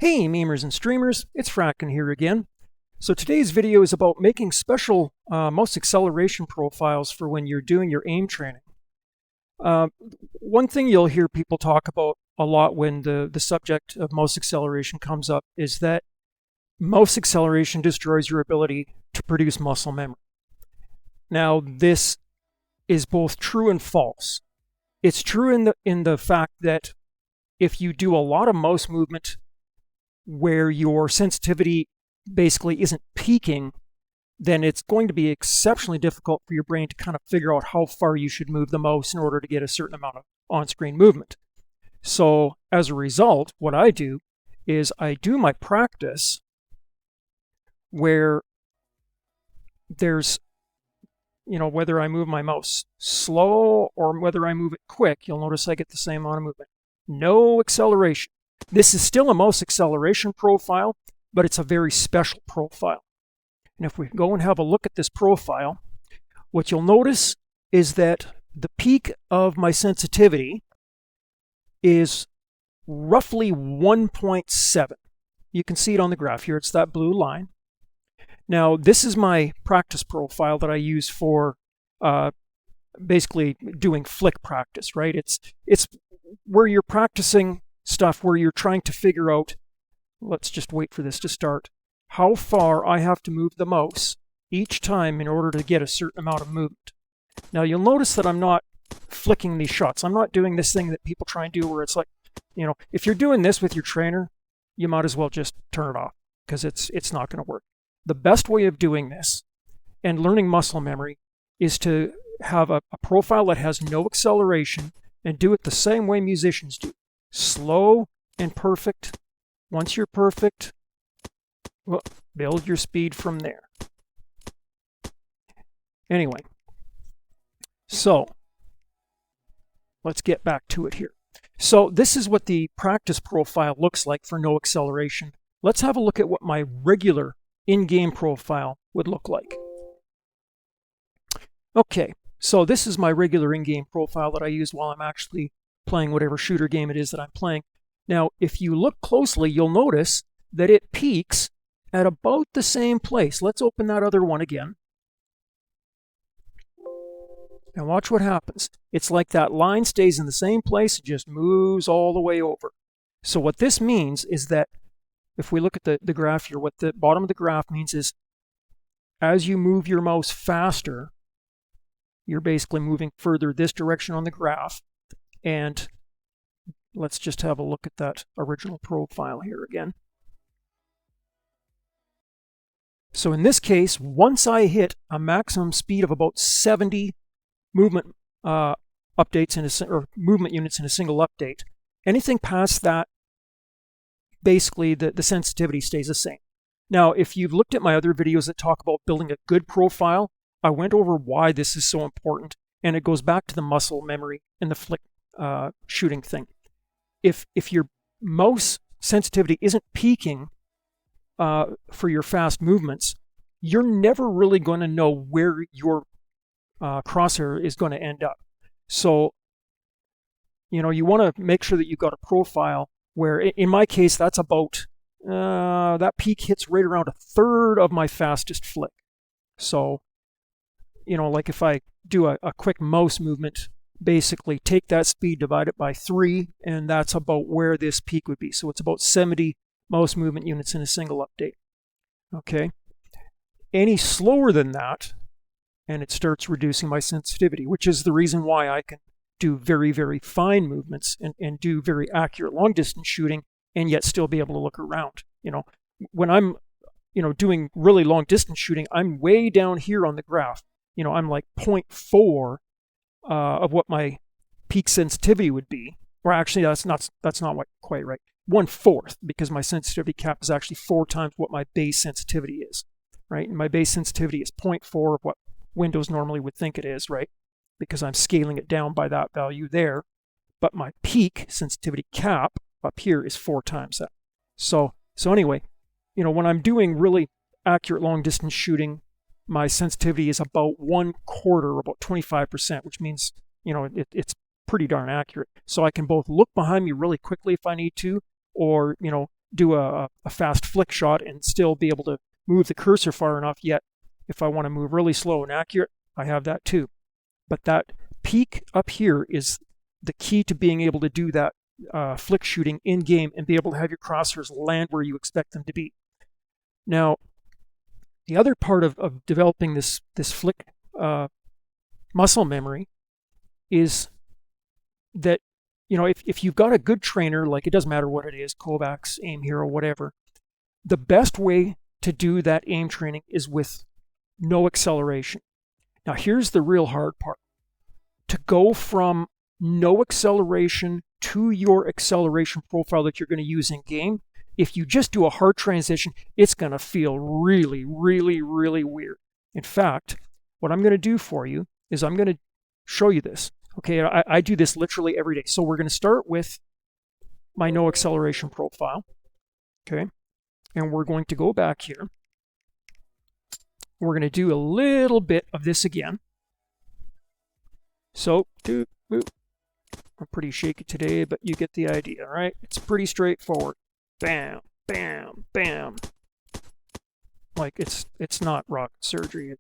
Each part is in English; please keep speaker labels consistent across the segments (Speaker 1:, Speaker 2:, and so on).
Speaker 1: Hey memers and streamers, it's Fraken here again. So today's video is about making special mouse acceleration profiles for when you're doing your aim training. One thing you'll hear people talk about a lot when the subject of mouse acceleration comes up is that mouse acceleration destroys your ability to produce muscle memory. Now this is both true and false. It's true in the fact that if you do a lot of mouse movement where your sensitivity basically isn't peaking, then it's going to be exceptionally difficult for your brain to kind of figure out how far you should move the mouse in order to get a certain amount of on-screen movement. So as a result, what I do is I do my practice where there's, whether I move my mouse slow or whether I move it quick, you'll notice I get the same amount of movement. No acceleration. This is still a mouse acceleration profile, but it's a very special profile. And if we go and have a look at this profile, what you'll notice is that the peak of my sensitivity is roughly 1.7. You can see it on the graph here. It's that blue line. Now, this is my practice profile that I use for basically doing flick practice, right? It's where you're practicing stuff where you're trying to figure out, let's just wait for this to start, how far I have to move the mouse each time in order to get a certain amount of movement. Now you'll notice that I'm not flicking these shots. I'm not doing this thing that people try and do where it's like, if you're doing this with your trainer, you might as well just turn it off because it's not going to work. The best way of doing this and learning muscle memory is to have a profile that has no acceleration and do it the same way musicians do. Slow and perfect. Once you're perfect, well, build your speed from there. Anyway, so let's get back to it here. So this is what the practice profile looks like for no acceleration. Let's have a look at what my regular in-game profile would look like. Okay, so this is my regular in-game profile that I use while I'm actually playing whatever shooter game it is that I'm playing. Now, if you look closely, you'll notice that it peaks at about the same place. Let's open that other one again. And watch what happens. It's like that line stays in the same place, it just moves all the way over. So what this means is that if we look at the graph here, what the bottom of the graph means is as you move your mouse faster, you're basically moving further this direction on the graph. And let's just have a look at that original profile here again. So in this case, once I hit a maximum speed of about 70 movement updates or movement units in a single update, anything past that, basically the sensitivity stays the same. Now, if you've looked at my other videos that talk about building a good profile, I went over why this is so important, and it goes back to the muscle memory and the flick shooting thing. If your mouse sensitivity isn't peaking for your fast movements, you're never really going to know where your crosshair is going to end up. So, you want to make sure that you've got a profile where, in my case, that's about, that peak hits right around a third of my fastest flick. So, like if I do a quick mouse movement, basically take that speed, divide it by 3, and that's about where this peak would be. So it's about 70 mouse movement units in a single update. Okay. Any slower than that, and it starts reducing my sensitivity, which is the reason why I can do very, very fine movements and do very accurate long distance shooting and yet still be able to look around. When I'm, doing really long distance shooting, I'm way down here on the graph. I'm like 0.4 of what my peak sensitivity would be, or actually that's not quite right. 1/4, because my sensitivity cap is actually 4 times what my base sensitivity is, right? And my base sensitivity is 0.4 of what Windows normally would think it is, right? Because I'm scaling it down by that value there, but my peak sensitivity cap up here is 4 times that. So anyway, when I'm doing really accurate long distance shooting, my sensitivity is about 1/4, about 25%, which means, it's pretty darn accurate. So I can both look behind me really quickly if I need to, or, do a fast flick shot and still be able to move the cursor far enough, yet if I want to move really slow and accurate, I have that too. But that peak up here is the key to being able to do that flick shooting in game and be able to have your crosshairs land where you expect them to be. Now, the other part of developing this flick muscle memory is that, you know, if you've got a good trainer, like it doesn't matter what it is, Kovaaks, Aim Hero, whatever, the best way to do that aim training is with no acceleration. Now here's the real hard part. To go from no acceleration to your acceleration profile that you're going to use in game, if you just do a hard transition, it's going to feel really, really, really weird. In fact, what I'm going to do for you is I'm going to show you this. Okay, I do this literally every day. So we're going to start with my no acceleration profile. Okay, and we're going to go back here. We're going to do a little bit of this again. So, I'm pretty shaky today, but you get the idea, right? It's pretty straightforward. Bam, bam, bam. Like it's not rocket surgery.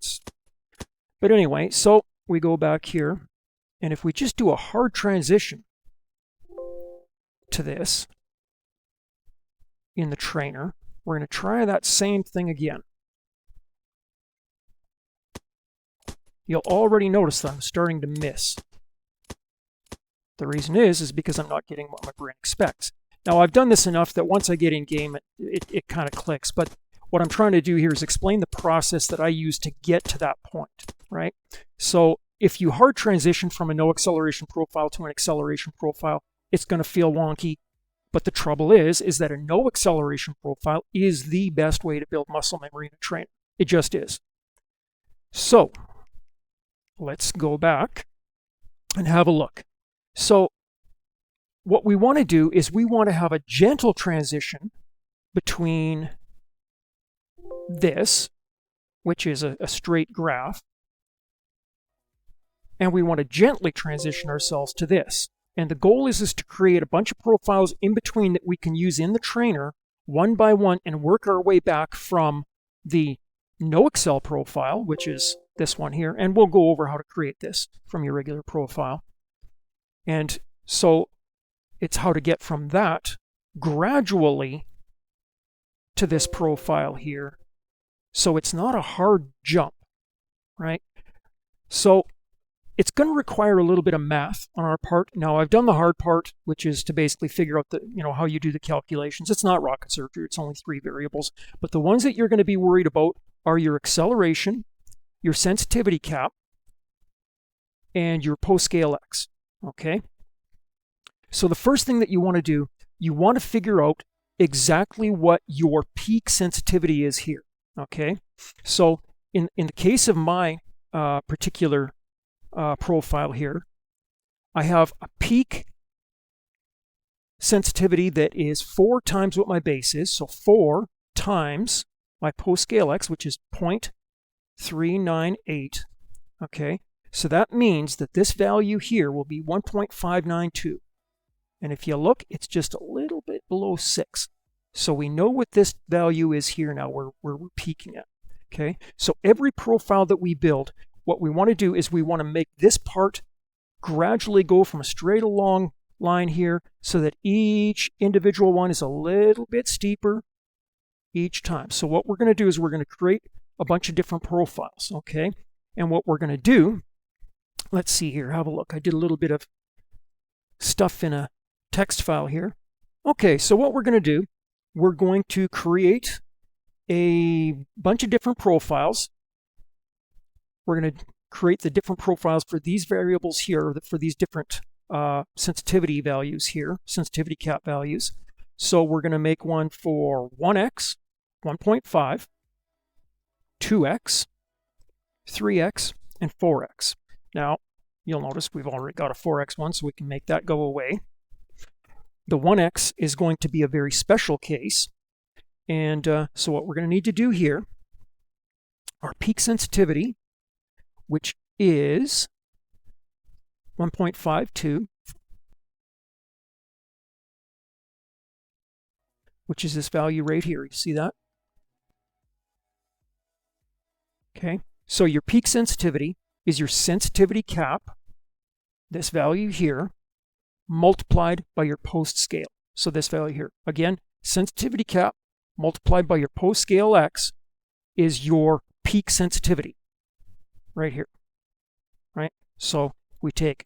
Speaker 1: But anyway, so we go back here, and if we just do a hard transition to this in the trainer, we're going to try that same thing again. You'll already notice that I'm starting to miss. The reason is because I'm not getting what my brain expects. Now, I've done this enough that once I get in game, it kind of clicks. But what I'm trying to do here is explain the process that I use to get to that point, right? So if you hard transition from a no acceleration profile to an acceleration profile, it's going to feel wonky. But the trouble is that a no acceleration profile is the best way to build muscle memory in a trainer. It just is. So let's go back and have a look. So what we want to do is we want to have a gentle transition between this, which is a straight graph, and we want to gently transition ourselves to this. And the goal is to create a bunch of profiles in between that we can use in the trainer one by one and work our way back from the no accel profile, which is this one here, and we'll go over how to create this from your regular profile. And so it's how to get from that gradually to this profile here. So it's not a hard jump, right? So it's going to require a little bit of math on our part. Now, I've done the hard part, which is to basically figure out how you do the calculations. It's not rocket surgery. It's only 3 variables. But the ones that you're going to be worried about are your acceleration, your sensitivity cap, and your post-scale X, okay? So the first thing that you want to do, you want to figure out exactly what your peak sensitivity is here, okay? So in the case of my particular profile here, I have a peak sensitivity that is 4 times what my base is, so 4 times my post-scale X, which is 0.398, okay? So that means that this value here will be 1.592. And if you look, it's just a little bit below 6. So we know what this value is here now, where we're peaking at, okay? So every profile that we build, what we want to do is we want to make this part gradually go from a straight along line here so that each individual one is a little bit steeper each time. So what we're going to do is we're going to create a bunch of different profiles, okay? And what we're going to do, let's see here, have a look. I did a little bit of stuff in a text file here. Okay, so what we're going to do, we're going to create a bunch of different profiles. We're going to create the different profiles for these variables here, for these different sensitivity values here, sensitivity cap values. So we're going to make one for 1x, 1.5, 2x, 3x, and 4x. Now, you'll notice we've already got a 4x one, so we can make that go away. The 1x is going to be a very special case. And so what we're going to need to do here, our peak sensitivity, which is 1.52, which is this value right here. You see that? Okay, so your peak sensitivity is your sensitivity cap, this value here, multiplied by your post scale. So this value here. Again, sensitivity cap multiplied by your post scale X is your peak sensitivity right here, right? So we take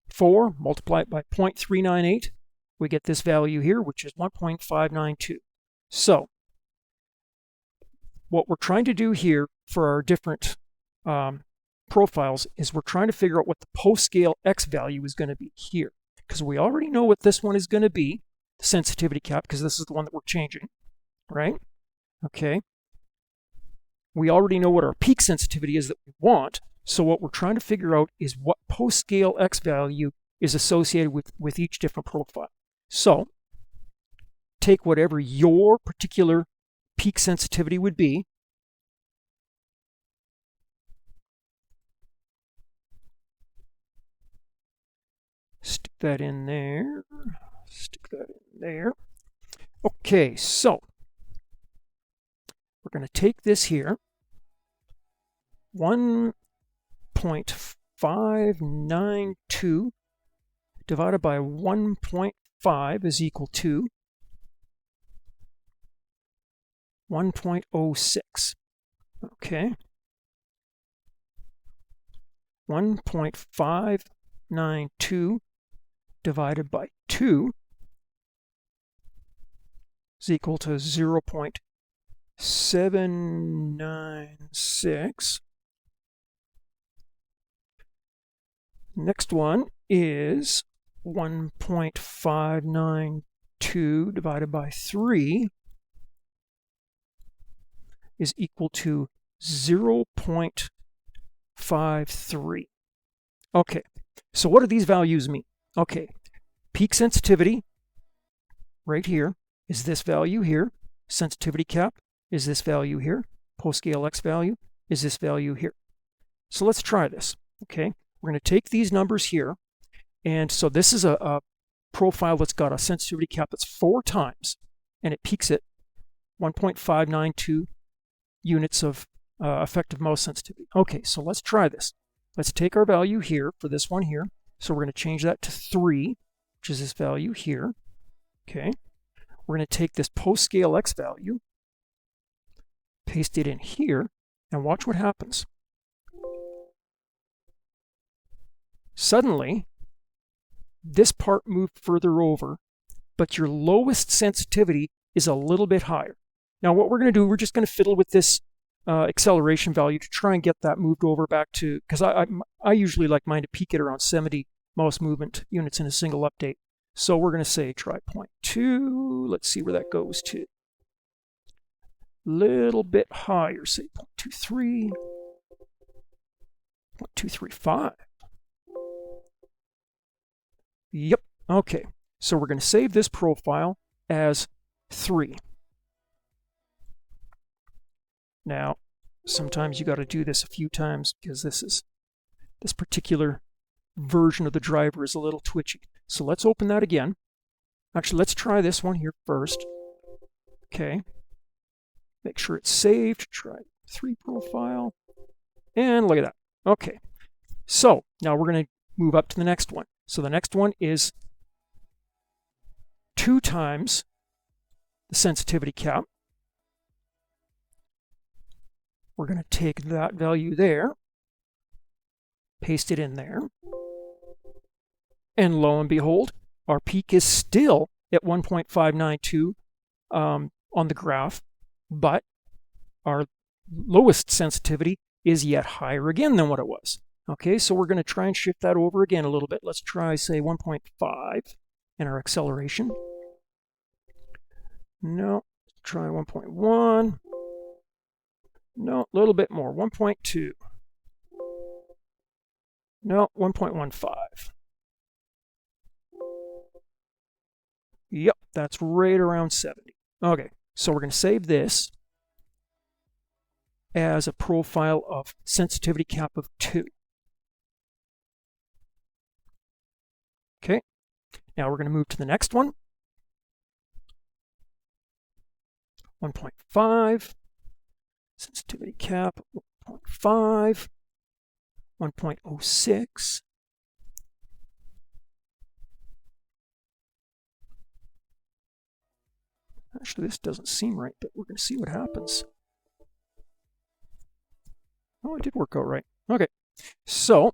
Speaker 1: 4, multiply it by 0.398, we get this value here, which is 1.592. So what we're trying to do here for our different profiles is we're trying to figure out what the post-scale X value is going to be here. Because we already know what this one is going to be, the sensitivity cap, because this is the one that we're changing, right? Okay. We already know what our peak sensitivity is that we want. So what we're trying to figure out is what post-scale X value is associated with each different profile. So take whatever your particular peak sensitivity would be, stick that in there, stick that in there. Okay, so we're going to take this here, 1.592 divided by 1.5 is equal to 1.06. Okay. 1.592 divided by 2 is equal to 0.796. Next one is 1.592 divided by 3 is equal to 0.53. Okay, so what do these values mean? Okay, peak sensitivity right here is this value here. Sensitivity cap is this value here. Post-scale X value is this value here. So let's try this, okay? We're going to take these numbers here, and so this is a profile that's got a sensitivity cap that's 4 times, and it peaks at 1.592 units of effective mouse sensitivity. Okay, so let's try this. Let's take our value here for this one here. So we're going to change that to 3, which is this value here. Okay, we're going to take this post-scale X value, paste it in here, and watch what happens. Suddenly, this part moved further over, but your lowest sensitivity is a little bit higher. Now what we're going to do, we're just going to fiddle with this acceleration value to try and get that moved over back to, because I usually like mine to peak at around 70 mouse movement units in a single update. So we're going to say try 0.2. Let's see where that goes to. Little bit higher, say 0.23, 0.235. Yep, okay. So we're going to save this profile as 3. Now, sometimes you got to do this a few times because this particular version of the driver is a little twitchy. So let's open that again. Actually, let's try this one here first. Okay. Make sure it's saved. Try 3 profile. And look at that. Okay. So now we're going to move up to the next one. So the next one is 2 times the sensitivity cap. We're going to take that value there, paste it in there, and lo and behold, our peak is still at 1.592 on the graph, but our lowest sensitivity is yet higher again than what it was. Okay, so we're going to try and shift that over again a little bit. Let's try, say, 1.5 in our acceleration. No, try 1.1. No, a little bit more, 1.2. No, 1.15. Yep, that's right around 70. Okay, so we're going to save this as a profile of sensitivity cap of 2. Okay, now we're going to move to the next one. 1.5, sensitivity cap 1.5, 1.06, actually this doesn't seem right, but we're going to see what happens. Oh, it did work out right. Okay, so,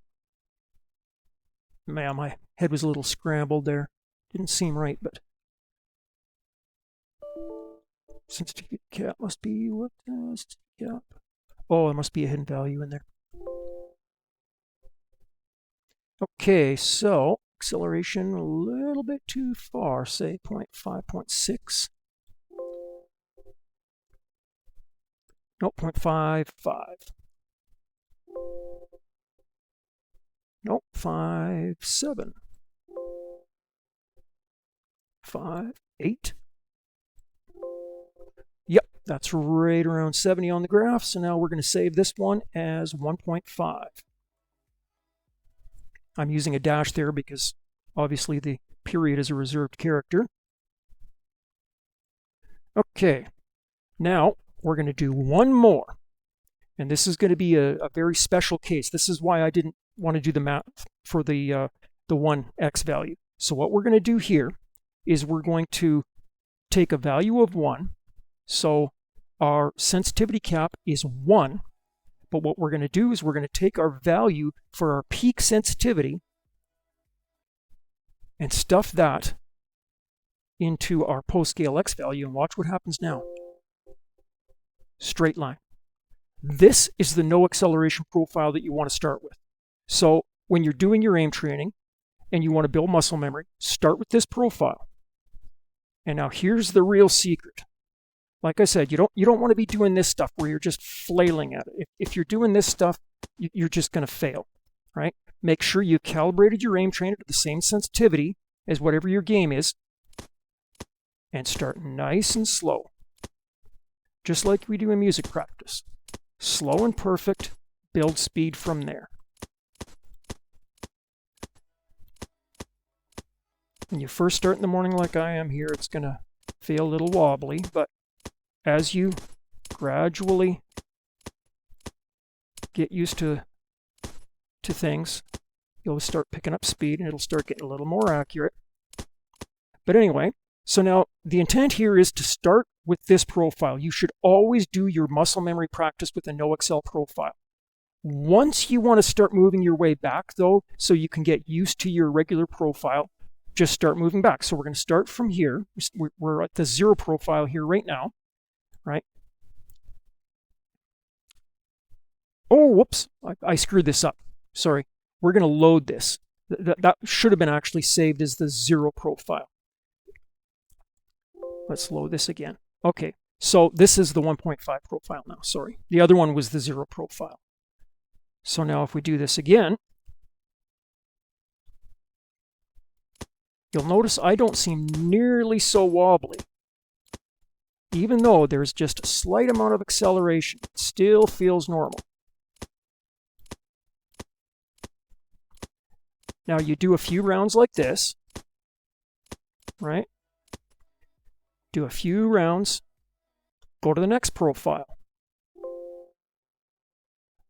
Speaker 1: man, my head was a little scrambled there. Didn't seem right, but sensitivity cap must be what? Cap. Oh, there must be a hidden value in there. Okay, so acceleration a little bit too far, say 0.5, 0.6. No, 0.55. Nope, 5.7. 5.8. Yep, that's right around 70 on the graph. So now we're going to save this one as 1.5. I'm using a dash there because obviously the period is a reserved character. Okay, now we're going to do one more. And this is going to be a very special case. This is why I didn't want to do the math for the 1x value. So what we're going to do here is we're going to take a value of 1. So our sensitivity cap is 1. But what we're going to do is we're going to take our value for our peak sensitivity and stuff that into our post-scale x value, and watch what happens now. Straight line. This is the no acceleration profile that you want to start with. So when you're doing your aim training and you want to build muscle memory, start with this profile. And now here's the real secret. Like I said, you don't want to be doing this stuff where you're just flailing at it. If you're doing this stuff, you're just going to fail, right? Make sure you calibrated your aim trainer to the same sensitivity as whatever your game is, and start nice and slow, just like we do in music practice. Slow and perfect, build speed from there. When you first start in the morning like I am here, it's going to feel a little wobbly, but as you gradually get used to things, you'll start picking up speed and it'll start getting a little more accurate. But anyway, so now the intent here is to start with this profile. You should always do your muscle memory practice with a NoAccel profile. Once you want to start moving your way back though, so you can get used to your regular profile, just start moving back. So we're going to start from here. We're at the 0 profile here right now, right? Oh, whoops, I screwed this up. Sorry. We're going to load this. That should have been actually saved as the 0 profile. Let's load this again. Okay, so this is the 1.5 profile now, sorry. The other one was the 0 profile. So now if we do this again, you'll notice I don't seem nearly so wobbly. Even though there's just a slight amount of acceleration, it still feels normal. Now you do a few rounds like this, right? Do a few rounds, go to the next profile.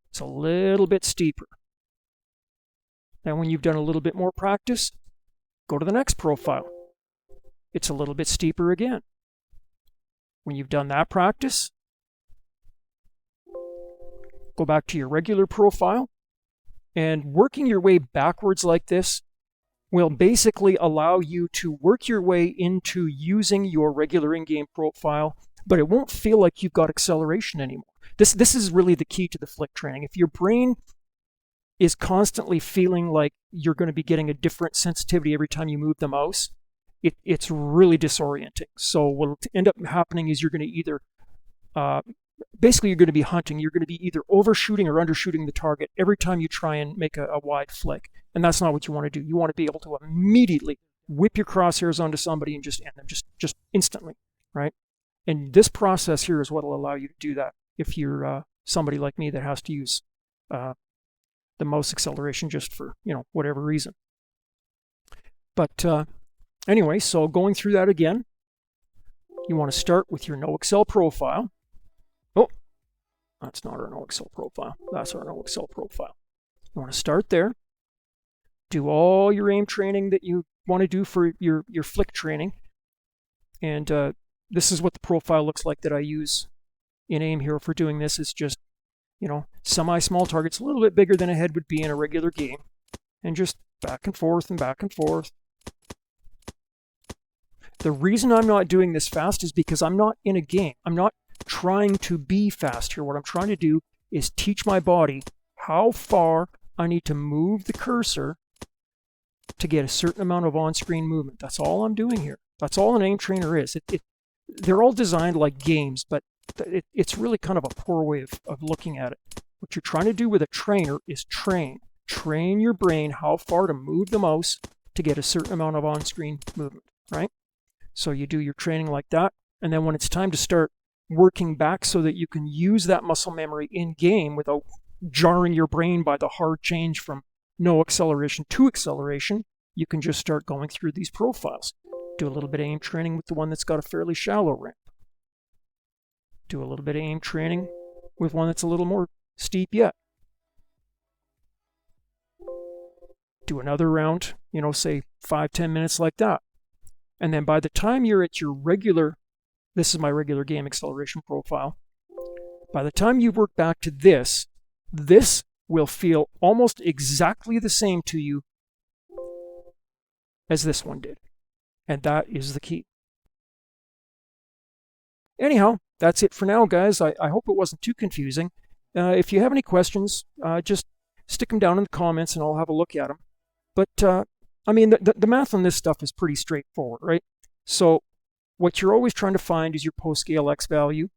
Speaker 1: It's a little bit steeper. Now when you've done a little bit more practice, go to the next profile. It's a little bit steeper again. When you've done that practice, go back to your regular profile, and working your way backwards like this will basically allow you to work your way into using your regular in-game profile, but it won't feel like you've got acceleration anymore. This is really the key to the flick training. If your brain is constantly feeling like you're going to be getting a different sensitivity every time you move the mouse, it's really disorienting. So what will end up happening is you're going to either, basically you're going to be hunting. You're going to be either overshooting or undershooting the target every time you try and make a wide flick. And that's not what you want to do. You want to be able to immediately whip your crosshairs onto somebody and just end them, just instantly, right? And this process here is what will allow you to do that if you're somebody like me that has to use the mouse acceleration just for, whatever reason. But anyway, so going through that again, you want to start with your RawAccel profile. Oh, that's not our RawAccel profile. That's our RawAccel profile. You want to start there. Do all your aim training that you want to do for your flick training. And this is what the profile looks like that I use in aim here for doing this. It's just, you know, semi-small targets, a little bit bigger than a head would be in a regular game. And just back and forth and back and forth. The reason I'm not doing this fast is because I'm not in a game. I'm not trying to be fast here. What I'm trying to do is teach my body how far I need to move the cursor to get a certain amount of on-screen movement. That's all I'm doing here. That's all an aim trainer is. They're all designed like games, but it's really kind of a poor way of looking at it. What you're trying to do with a trainer is train. Train your brain how far to move the mouse to get a certain amount of on-screen movement, right? So you do your training like that, and then when it's time to start working back so that you can use that muscle memory in-game without jarring your brain by the hard change from no acceleration to acceleration, you can just start going through these profiles. Do a little bit of aim training with the one that's got a fairly shallow ramp. Do a little bit of aim training with one that's a little more steep yet. Do another round, you know, say 5-10 minutes like that. And then by the time you're at your regular, this is my regular game acceleration profile, by the time you work back to this, this will feel almost exactly the same to you as this one did. And that is the key. Anyhow, that's it for now, guys. I hope it wasn't too confusing. If you have any questions, just stick them down in the comments and I'll have a look at them. But, I mean, the math on this stuff is pretty straightforward, right? So what you're always trying to find is your post-scale X value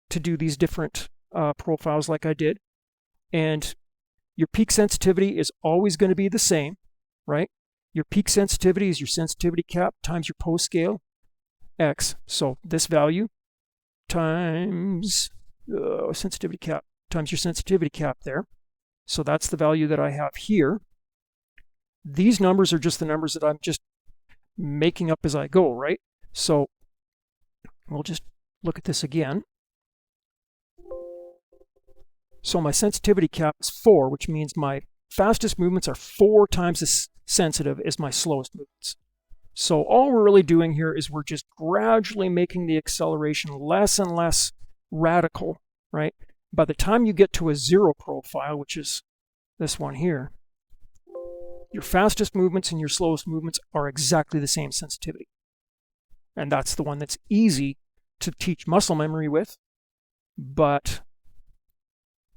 Speaker 1: to do these different profiles like I did. And your peak sensitivity is always going to be the same, right? Your peak sensitivity is your sensitivity cap times your post-scale X. So this value times sensitivity cap times your sensitivity cap there. So that's the value that I have here. These numbers are just the numbers that I'm just making up as I go, right? So we'll just look at this again. So my sensitivity cap is 4, which means my fastest movements are 4 times as sensitive as my slowest movements. So all we're really doing here is we're just gradually making the acceleration less and less radical, right? By the time you get to a 0 profile, which is this one here, your fastest movements and your slowest movements are exactly the same sensitivity. And that's the one that's easy to teach muscle memory with, but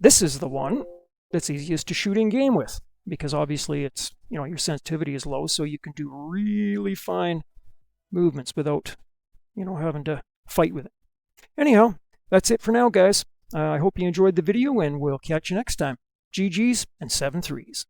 Speaker 1: this is the one that's easiest to shoot in game with, because obviously it's, you know, your sensitivity is low, so you can do really fine movements without, you know, having to fight with it. Anyhow, that's it for now, guys. I hope you enjoyed the video, and we'll catch you next time. GG's and 7 3s.